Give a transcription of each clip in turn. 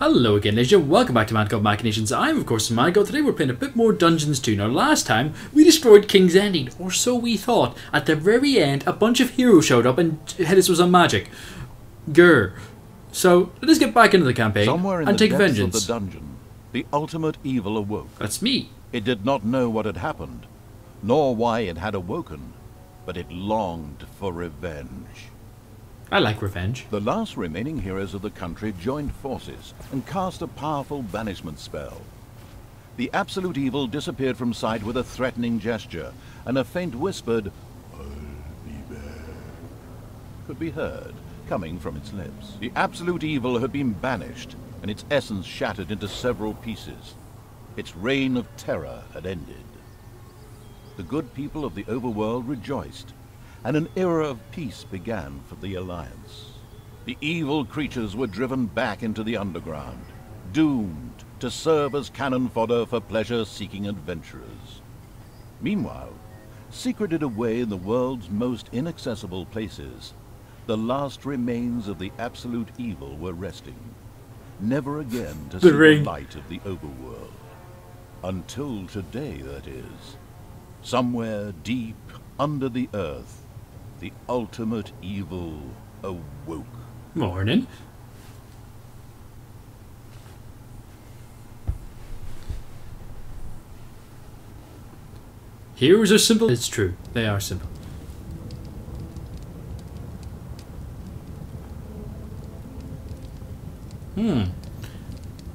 Hello again, ladies and welcome back to MadgodMachinations. I'm of course Madgod. Today we're playing a bit more Dungeons 2. Now last time we destroyed King's Ending, or so we thought. At the very end a bunch of heroes showed up and hit us with some magic. Grr. So let us get back into the campaign and take vengeance. Of the dungeon, the ultimate evil awoke. That's me. It did not know what had happened, nor why it had awoken, but it longed for revenge. I like revenge. The last remaining heroes of the country joined forces and cast a powerful banishment spell. The absolute evil disappeared from sight with a threatening gesture, and a faint whispered, "I'll be back," could be heard coming from its lips. The absolute evil had been banished, and its essence shattered into several pieces. Its reign of terror had ended. The good people of the overworld rejoiced, and an era of peace began for the Alliance. The evil creatures were driven back into the underground, doomed to serve as cannon fodder for pleasure-seeking adventurers. Meanwhile, secreted away in the world's most inaccessible places, the last remains of the absolute evil were resting, never again to see the light of the overworld. Until today, that is. Somewhere deep under the earth, the ultimate evil awoke. Morning. Heroes are simple. It's true. They are simple.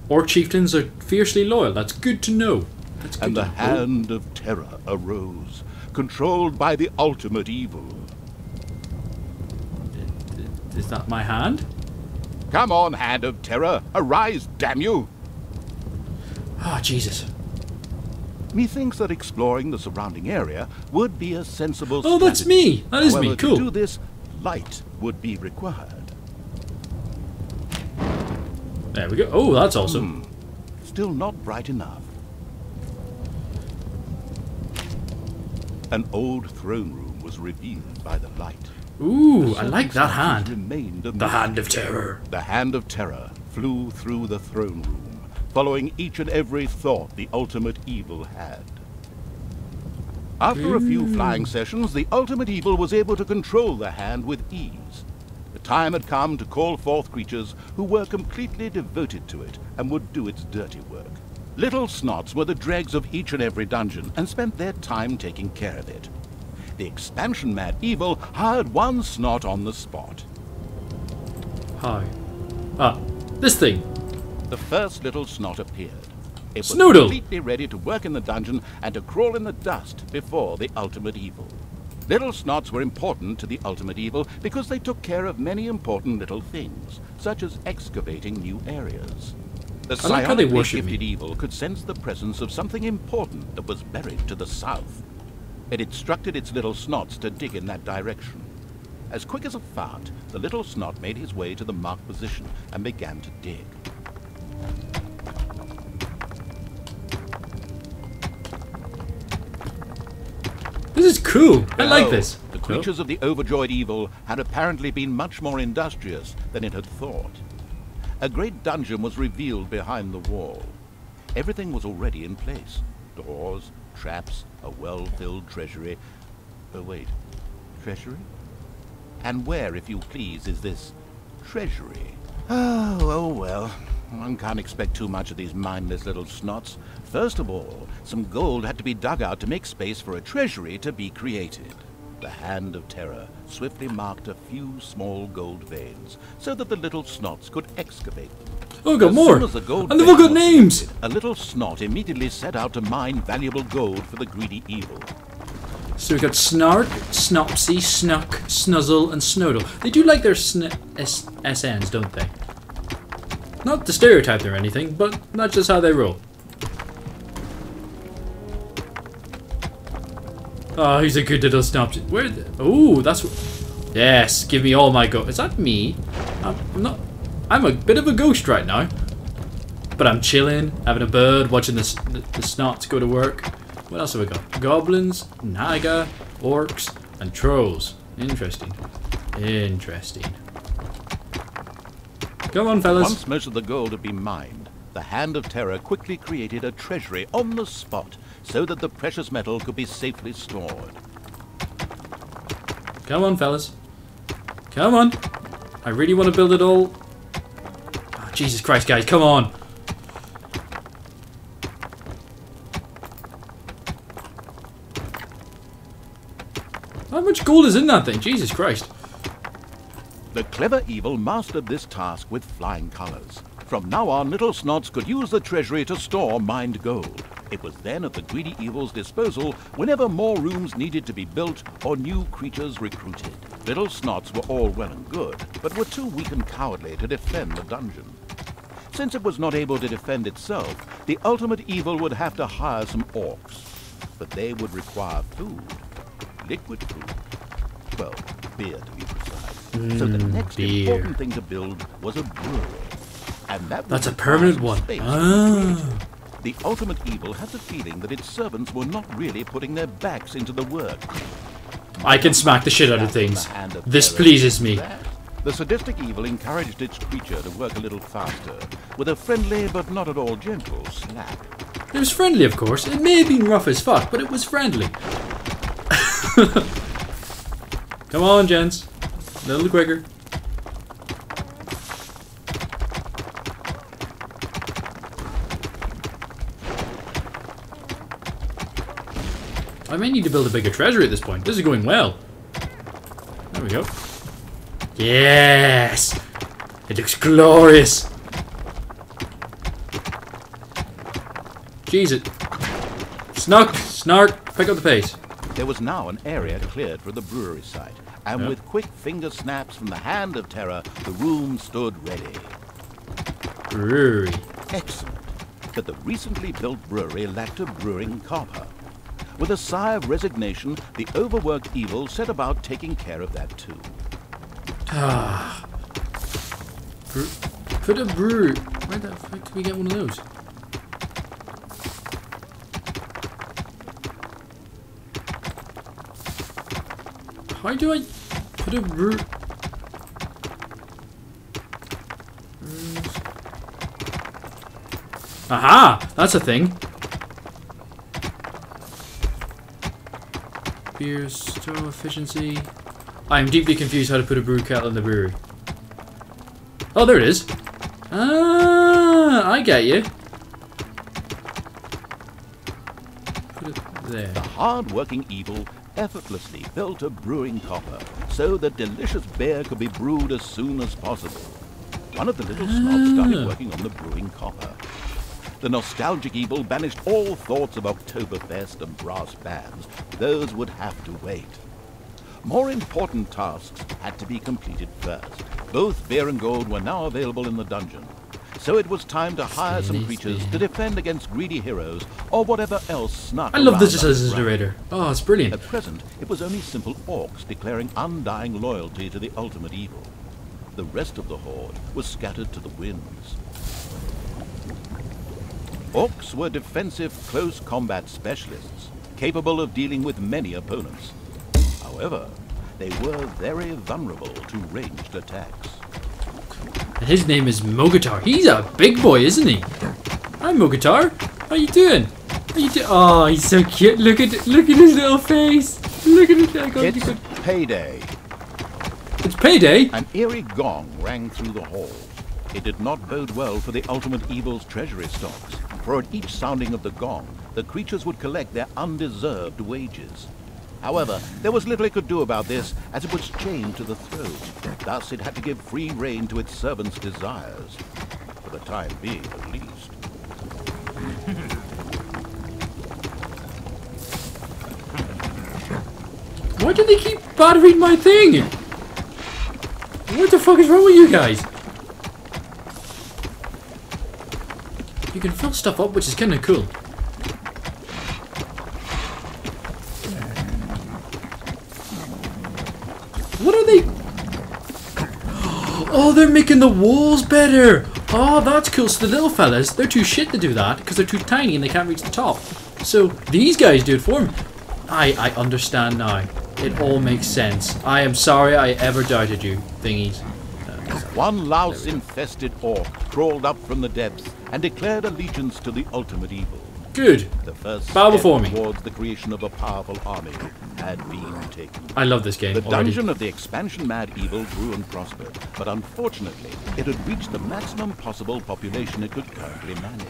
Orc chieftains are fiercely loyal. That's good to know. That's good and to the know. hand of terror arose, controlled by the ultimate evil. Is that my hand? Come on, hand of terror, arise, damn you! Ah, Jesus. Methinks that exploring the surrounding area would be a sensible Oh, that's strategy. me. That is However, me. Cool. To do this, light would be required. There we go. Oh, that's awesome. Still not bright enough. An old throne room was revealed by the light. Ooh, I like that hand. Remained a The mystery. hand of terror. The hand of terror flew through the throne room, following each and every thought the ultimate evil had. After a few flying sessions, the ultimate evil was able to control the hand with ease. The time had come to call forth creatures who were completely devoted to it and would do its dirty work. Little snots were the dregs of each and every dungeon and spent their time taking care of it. The expansion-mad evil hired one snot on the spot. Hi. Ah, this thing. The first little snot appeared. It was Snoodle. completely ready to work in the dungeon and to crawl in the dust before the ultimate evil. Little snots were important to the ultimate evil because they took care of many important little things, such as excavating new areas. The I like how they psionically worship gifted me. evil could sense the presence of something important that was buried to the south. It instructed its little snots to dig in that direction. As quick as a fart, the little snot made his way to the marked position and began to dig. This is cool. I like this. The creatures of the overjoyed evil had apparently been much more industrious than it had thought. A great dungeon was revealed behind the wall. Everything was already in place. Doors, traps, a well-filled treasury. Oh, wait. Treasury? And where, if you please, is this treasury? Oh, well. One can't expect too much of these mindless little snots. First of all, some gold had to be dug out to make space for a treasury to be created. The hand of terror swiftly marked a few small gold veins so that the little snots could excavate them. Oh, got As more. soon as the gold And they've all vein got was names. created, a little snot immediately set out to mine valuable gold for the greedy evil. So we've got Snark, Snopsy, Snuck, Snuzzle, and Snodle. They do like their SNs, don't they? Not to stereotype them or anything, but that's just how they roll. Oh, he's a good little Snopsy. Where? Oh, that's. Yes, give me all my gold. Is that me? I'm not. I'm a bit of a ghost right now. But I'm chilling, having a bird, watching the snots go to work. What else have we got? Goblins, Naga, orcs, and trolls. Interesting. Interesting. Come on, fellas. Once most of the gold had been mined, the Hand of Terror quickly created a treasury on the spot so that the precious metal could be safely stored. Come on, fellas. Come on. I really want to build it all. Oh, Jesus Christ, guys, come on. How much gold is in that thing? Jesus Christ. The clever evil mastered this task with flying colors. From now on, little snots could use the treasury to store mined gold. It was then at the greedy evil's disposal whenever more rooms needed to be built or new creatures recruited. Little snots were all well and good, but were too weak and cowardly to defend the dungeon. Since it was not able to defend itself, the ultimate evil would have to hire some orcs. But they would require food. Liquid food. Well, beer to be precise. So the next important thing to build was a brewery. And that's a permanent one. The ultimate evil had the feeling that its servants were not really putting their backs into the work. I can smack the shit out of things. This pleases me. The sadistic evil encouraged its creature to work a little faster, with a friendly but not at all gentle slap. It was friendly, of course. It may have been rough as fuck, but it was friendly. Come on, gents. A little quicker. I may need to build a bigger treasury at this point. This is going well. There we go. Yes! It looks glorious! Jesus. Snark, pick up the pace. There was now an area cleared for the brewery site, and with quick finger snaps from the Hand of Terror, the room stood ready. Brewery. Excellent. But the recently built brewery lacked a brewing copper. With a sigh of resignation, the overworked evil set about taking care of that too. Put a brew. Where the fuck can we get one of those? How do I put a brew? Aha! That's a thing. Beer store efficiency. I am deeply confused how to put a brew kettle in the brewery. Oh, there it is. Ah, I get you. Put it there. The hard-working evil effortlessly built a brewing copper so that delicious beer could be brewed as soon as possible. One of the little snobs started working on the brewing copper. The nostalgic evil banished all thoughts of Oktoberfest and brass bands. Those would have to wait. More important tasks had to be completed first. Both beer and gold were now available in the dungeon. So it was time to hire some creatures to defend against greedy heroes or whatever else snuck around. I love this as a narrator. Oh, it's brilliant. At present, it was only simple orcs declaring undying loyalty to the ultimate evil. The rest of the horde was scattered to the winds. Orcs were defensive close combat specialists, capable of dealing with many opponents. However, they were very vulnerable to ranged attacks. And his name is Mogatar. He's a big boy, isn't he? Hi, Mogatar. How you doing? How you doing? Oh, he's so cute. Look at his little face. Look at it. It's payday. It's payday? An eerie gong rang through the hall. It did not bode well for the ultimate evil's treasury stocks, for at each sounding of the gong, the creatures would collect their undeserved wages. However, there was little it could do about this, as it was chained to the throne. Thus, it had to give free rein to its servants' desires. For the time being, at least. Why do they keep battering my thing? What the fuck is wrong with you guys? You can fill stuff up, which is kind of cool. What are they? Oh, they're making the walls better. Oh, that's cool. So the little fellas, they're too shit to do that because they're too tiny and they can't reach the top. So these guys do it for me. I understand now. It all makes sense. I am sorry I ever doubted you, thingies. One louse-infested orc crawled up from the depths and declared allegiance to the ultimate evil. Good. The first Bow step before me. towards the creation of a powerful army had been taken. I love this game The already. dungeon of the expansion Mad Evil grew and prospered, but unfortunately, it had reached the maximum possible population it could currently manage.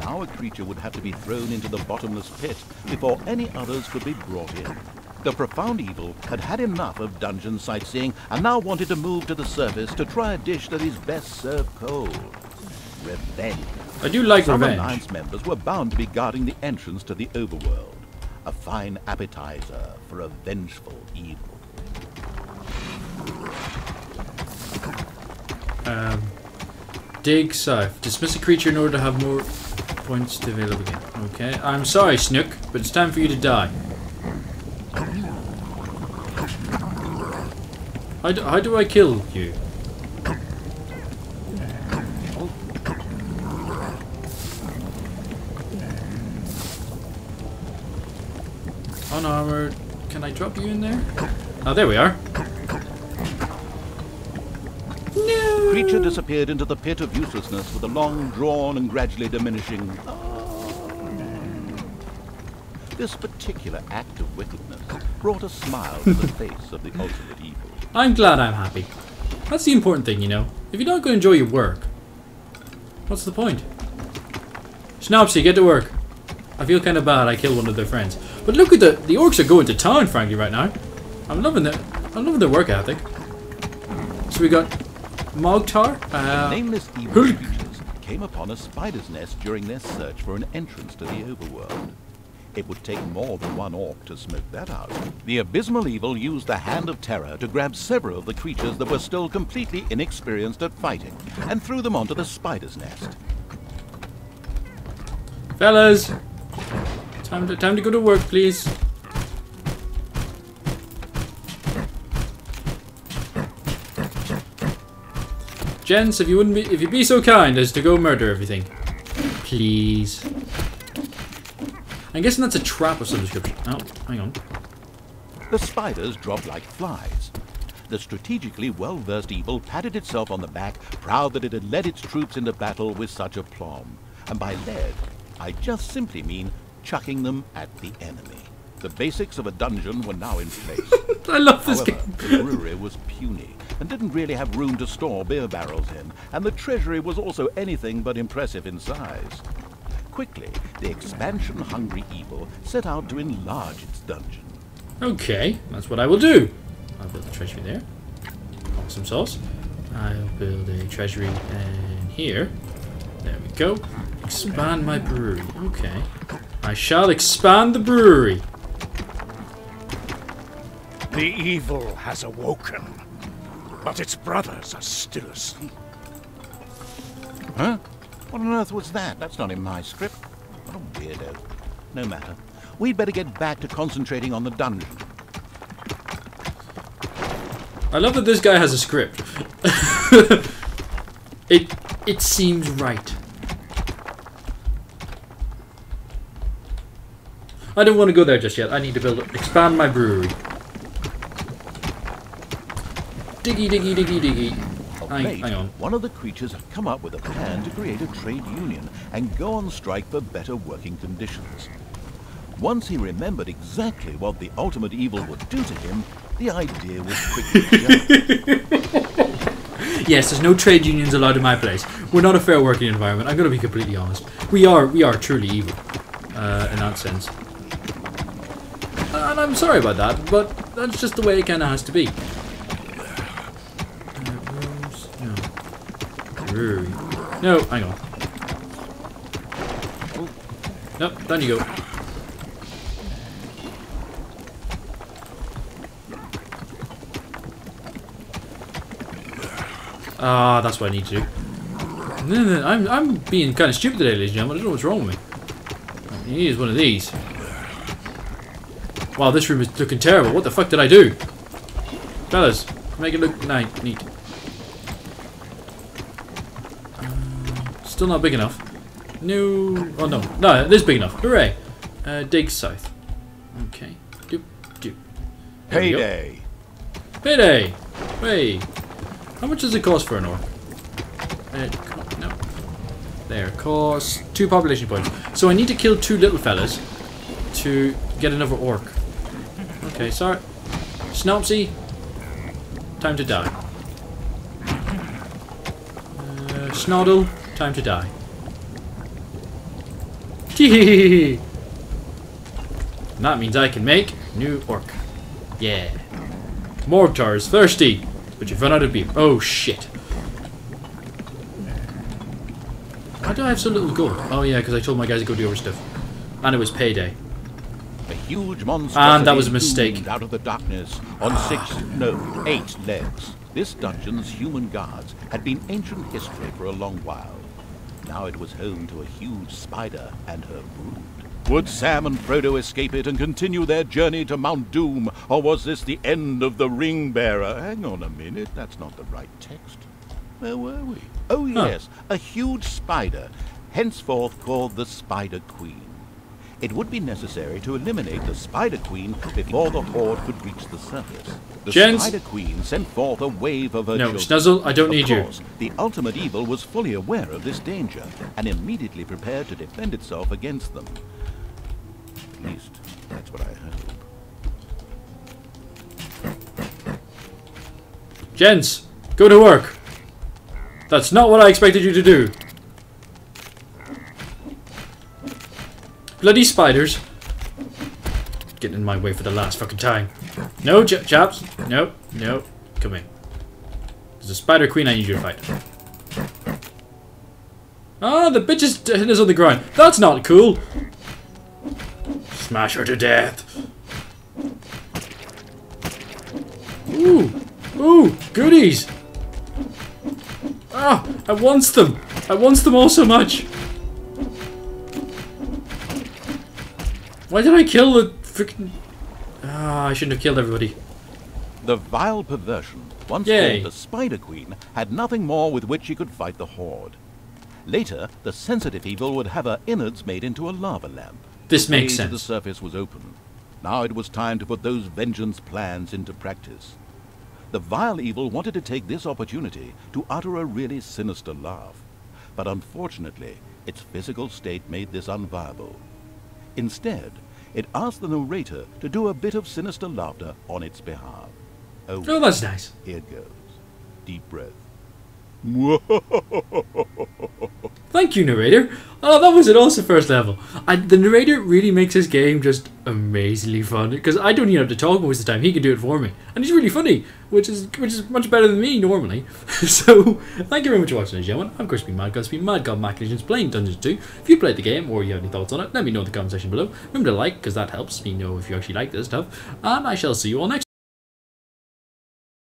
Now a creature would have to be thrown into the bottomless pit before any others could be brought in. The profound evil had had enough of dungeon sightseeing and now wanted to move to the surface to try a dish that is best served cold. Revenge. I do like Some revenge. Alliance members were bound to be guarding the entrance to the overworld. A fine appetizer for a vengeful evil. Dig south. Dismiss a creature in order to have more points to available again. Okay. I'm sorry, Snook, but it's time for you to die. How do I kill you? Unarmored. Can I drop you in there? Oh, there we are. No. Creature disappeared into the pit of uselessness with a long drawn and gradually diminishing. This particular act of wickedness brought a smile to the face of the ultimate evil. I'm glad I'm happy. That's the important thing, you know. If you're not going to enjoy your work, what's the point? Schnapsy, get to work. I feel kind of bad I killed one of their friends. But look at the orcs are going to town, frankly, right now. I'm loving their work ethic. So we got Mogtar. Nameless evil creatures came upon a spider's nest during their search for an entrance to the overworld. It would take more than one orc to smoke that out. The abysmal evil used the Hand of Terror to grab several of the creatures that were still completely inexperienced at fighting, and threw them onto the spider's nest. Fellas, time to go to work, please. Gents, if you'd be so kind as to go murder everything, please. I'm guessing that's a trap of some description. Oh, hang on. The spiders dropped like flies. The strategically well-versed evil patted itself on the back, proud that it had led its troops into battle with such aplomb. And by led, I just simply mean chucking them at the enemy. The basics of a dungeon were now in place. I love this However, game. the brewery was puny and didn't really have room to store beer barrels in, and the treasury was also anything but impressive in size. Quickly, the expansion-hungry evil set out to enlarge its dungeon. Okay, that's what I will do. I'll build a treasury there. Awesome sauce. I'll build a treasury in here. There we go. Expand my brewery. Okay. I shall expand the brewery. The evil has awoken, but its brothers are still asleep. Huh? What on earth was that? That's not in my script. What a weirdo. No matter. We'd better get back to concentrating on the dungeon. I love that this guy has a script. It seems right. I don't want to go there just yet. I need to expand my brewery. Diggy, diggy, diggy, diggy. Hang on. One of the creatures had come up with a plan to create a trade union and go on strike for better working conditions. Once he remembered exactly what the ultimate evil would do to him, the idea was quickly shelved. Yes, there's no trade unions allowed in my place. We're not a fair working environment. I'm going to be completely honest. We are truly evil, in that sense. And I'm sorry about that, but that's just the way it kind of has to be. Brewery. No, hang on. Nope, down you go. Ah, that's what I need to do. No, I'm being kind of stupid today, ladies and gentlemen. I don't know what's wrong with me. Here's one of these. Wow, this room is looking terrible. What the fuck did I do? Fellas, make it look neat. Still not big enough. No. Oh, no. No, it is big enough. Hooray. Dig south. Okay. Doop. There Payday! Payday! Hey! How much does it cost for an orc? No. There, costs 2 population points. So I need to kill 2 little fellas to get another orc. Okay, sorry. Snopsy, time to die. Snoddle, time to die. Teehee. And that means I can make new orc. Yeah. Mortar's thirsty, but you've run out of beer. Oh shit. Why do I have so little gold? Oh yeah, because I told my guys to go do other stuff. And it was payday. A huge monster. And that was a mistake. Out of the darkness on 8 legs. This dungeon's human guards had been ancient history for a long while. Now it was home to a huge spider and her brood. Would Sam and Frodo escape it and continue their journey to Mount Doom, or was this the end of the ring bearer? Hang on a minute, that's not the right text. Where were we? Oh yes, a huge spider, henceforth called the Spider Queen. It would be necessary to eliminate the Spider Queen before the Horde could reach the surface. The Spider Queen sent forth a wave of her children. Snuzzle, I don't need you. Of course, the ultimate evil was fully aware of this danger and immediately prepared to defend itself against them. At least, that's what I hope. Gents, go to work. That's not what I expected you to do. Bloody spiders. Getting in my way for the last fucking time. No, chaps. No, no. Come in. There's a spider queen I need you to fight. Ah, the bitch is hitting us on the ground. That's not cool. Smash her to death. Ooh. Ooh, goodies. Ah, I want them. I want them all so much. Why did I kill the freaking... Ah, I shouldn't have killed everybody. The vile perversion, once called the Spider Queen, had nothing more with which she could fight the Horde. Later, the sensitive evil would have her innards made into a lava lamp. This makes sense. sense. The surface was open. Now it was time to put those vengeance plans into practice. The vile evil wanted to take this opportunity to utter a really sinister laugh. But unfortunately, its physical state made this unviable. Instead, it asked the narrator to do a bit of sinister laughter on its behalf. Oh, that's nice. Here goes. Deep breath. Thank you, narrator. Oh, that was an awesome first level. The narrator really makes this game just amazingly fun because I don't even have to talk most of the time. He can do it for me, and he's really funny, which is much better than me normally. So, thank you very much for watching, gentlemen. I'm of course been Madgod, MadgodMachinations, playing Dungeons 2. If you played the game or you have any thoughts on it, let me know in the comment section below. Remember to like because that helps me know if you actually like this stuff. And I shall see you all next.